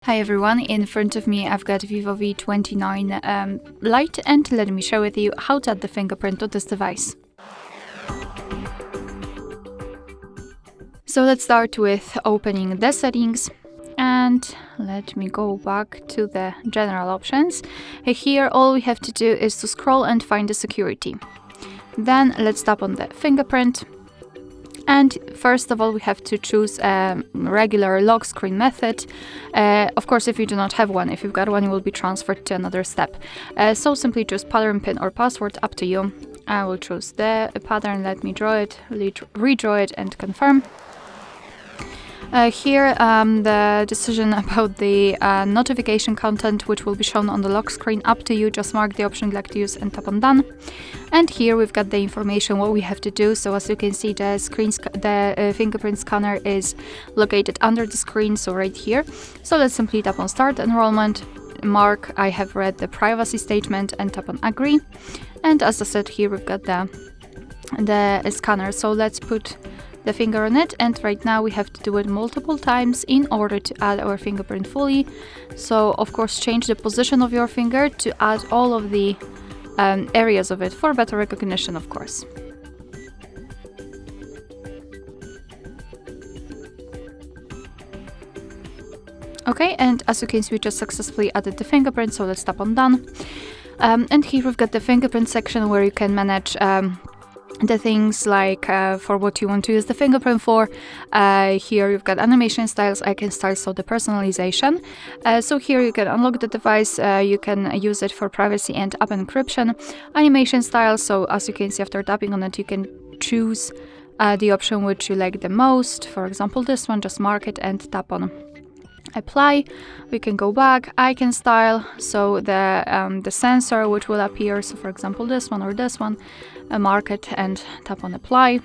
Hi everyone, in front of me I've got VIVO V29 Lite, and let me share with you how to add the fingerprint to this device. So let's start with opening the settings, and let me go back to the general options. Here all we have to do is to scroll and find the security. Then let's tap on the fingerprint. And first of all, we have to choose a regular lock screen method. Of course, if you do not have one, if you've got one, you will be transferred to another step. So simply choose pattern, pin or password, up to you. I will choose the pattern, let me draw it, redraw it and confirm. Here, the decision about the notification content, which will be shown on the lock screen, up to you. Just mark the option you'd like to use and tap on done. And here we've got the information what we have to do. So as you can see, the fingerprint scanner is located under the screen, so right here. So let's simply tap on start enrollment, mark I have read the privacy statement and tap on agree. And as I said, here we've got the scanner. So let's put the finger on it, and right now we have to do it multiple times in order to add our fingerprint fully. So of course change the position of your finger to add all of the areas of it for better recognition, of course. Okay, and as you can see, we just successfully added the fingerprint, so let's tap on done. And here we've got the fingerprint section where you can manage the things like for what you want to use the fingerprint for. Here you've got animation styles, icon styles, so the personalization. So here you can unlock the device, you can use it for privacy and app encryption. Animation styles, so as you can see, after tapping on it, you can choose the option which you like the most. For example, this one, just mark it and tap on apply. We can go back. Icon style, so the sensor which will appear, so for example this one or this one, mark it and tap on apply.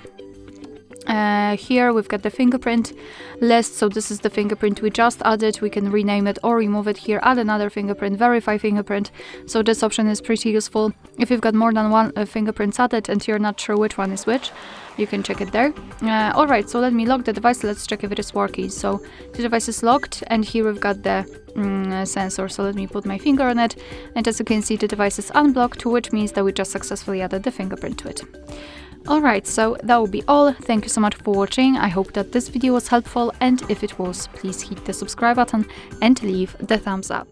Here we've got the fingerprint list, so this is the fingerprint we just added. We can rename it or remove it. Here, add another fingerprint, verify fingerprint. So this option is pretty useful if you've got more than one fingerprint added and you're not sure which one is which. You can check it there. Alright, so let me lock the device. Let's check if it is working. So the device is locked, and here we've got the sensor. So let me put my finger on it, and as you can see, the device is unblocked, which means that we just successfully added the fingerprint to it. Alright, so that will be all. Thank you so much for watching. I hope that this video was helpful, and if it was, please hit the subscribe button and leave the thumbs up.